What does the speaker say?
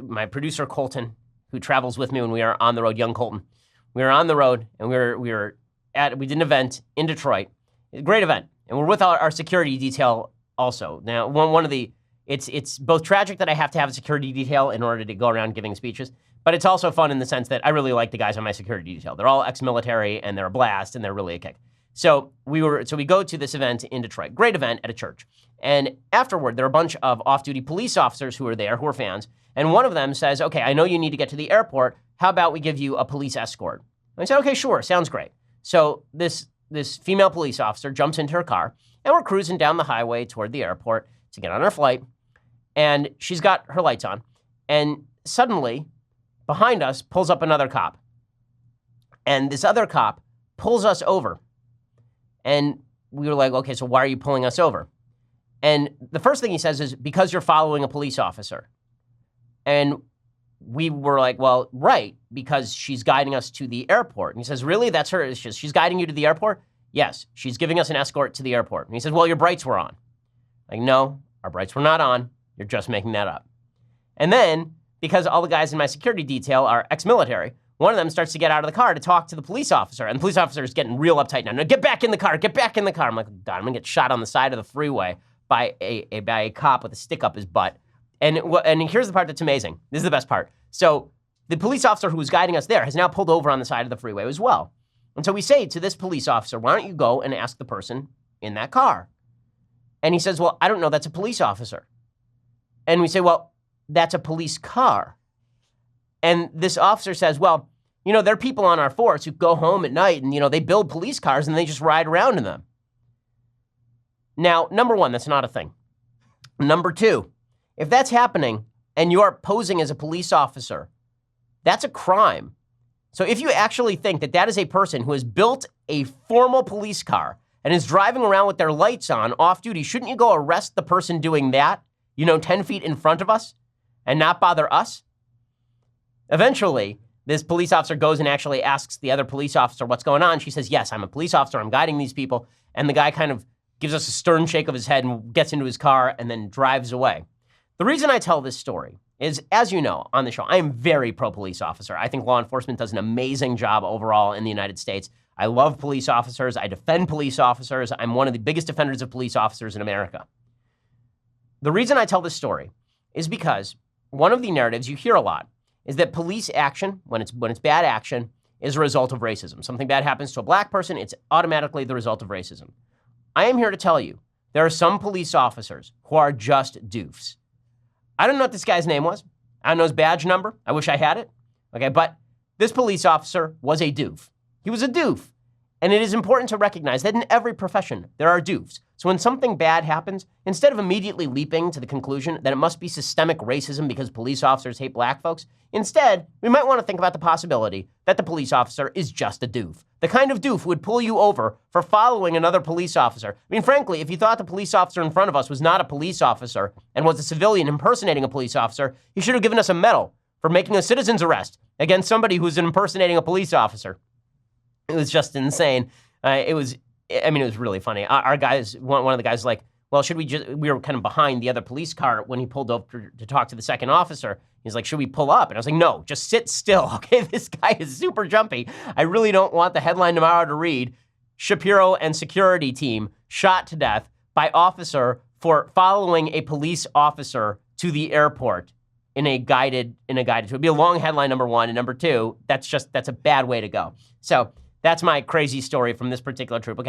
my producer Colton, who travels with me when we are on the road, young Colton. We were on the road and we did an event in Detroit, a great event, and we're with our security detail also. Now, it's both tragic that I have to have a security detail in order to go around giving speeches, but it's also fun in the sense that I really like the guys on my security detail. They're all ex-military and they're a blast and they're really a kick. So we go to this event in Detroit, great event at a church. And afterward, there are a bunch of off-duty police officers who are there, who are fans. And one of them says, okay, I know you need to get to the airport. How about we give you a police escort? And I said, okay, sure, sounds great. So this female police officer jumps into her car and we're cruising down the highway toward the airport to get on our flight. And she's got her lights on. And suddenly, behind us, pulls up another cop. And this other cop pulls us over. And we were like, okay, so why are you pulling us over? And the first thing he says is, because you're following a police officer. And we were like, well, right, because she's guiding us to the airport. And he says, really? That's her? She's guiding you to the airport? Yes, she's giving us an escort to the airport. And he says, well, your brights were on. Like, no, our brights were not on. You're just making that up. And then, because all the guys in my security detail are ex-military, one of them starts to get out of the car to talk to the police officer. And the police officer is getting real uptight now. No, get back in the car, get back in the car. I'm like, God, I'm gonna get shot on the side of the freeway by a cop with a stick up his butt. And here's the part that's amazing. This is the best part. So the police officer who was guiding us there has now pulled over on the side of the freeway as well. And so we say to this police officer, why don't you go and ask the person in that car? And he says, well, I don't know, that's a police officer. And we say, well, that's a police car. And this officer says, well, you know, there are people on our force who go home at night and, you know, they build police cars and they just ride around in them. Now, number one, that's not a thing. Number two, if that's happening and you're posing as a police officer, that's a crime. So if you actually think that that is a person who has built a formal police car and is driving around with their lights on off duty, shouldn't you go arrest the person doing that, 10 feet in front of us and not bother us? Eventually, this police officer goes and actually asks the other police officer what's going on. She says, yes, I'm a police officer. I'm guiding these people. And the guy kind of gives us a stern shake of his head and gets into his car and then drives away. The reason I tell this story is, as you know, on the show, I am very pro-police officer. I think law enforcement does an amazing job overall in the United States. I love police officers. I defend police officers. I'm one of the biggest defenders of police officers in America. The reason I tell this story is because one of the narratives you hear a lot is that police action, when it's bad action, is a result of racism. Something bad happens to a black person, it's automatically the result of racism. I am here to tell you, there are some police officers who are just doofs. I don't know what this guy's name was. I don't know his badge number. I wish I had it. Okay, but this police officer was a doof. He was a doof. And it is important to recognize that in every profession, there are doofs. So when something bad happens, instead of immediately leaping to the conclusion that it must be systemic racism because police officers hate black folks, instead, we might want to think about the possibility that the police officer is just a doof. The kind of doof who would pull you over for following another police officer. I mean, frankly, if you thought the police officer in front of us was not a police officer and was a civilian impersonating a police officer, he should have given us a medal for making a citizen's arrest against somebody who's impersonating a police officer. It was just insane. It was really funny. Our guys, one of the guys was like, well, we were kind of behind the other police car when he pulled over to talk to the second officer. He's like, should we pull up? And I was like, no, just sit still. Okay, this guy is super jumpy. I really don't want the headline tomorrow to read, Shapiro and security team shot to death by officer for following a police officer to the airport in a guided tour. It'd be a long headline, number one, and number two, that's a bad way to go. So that's my crazy story from this particular troop. Okay.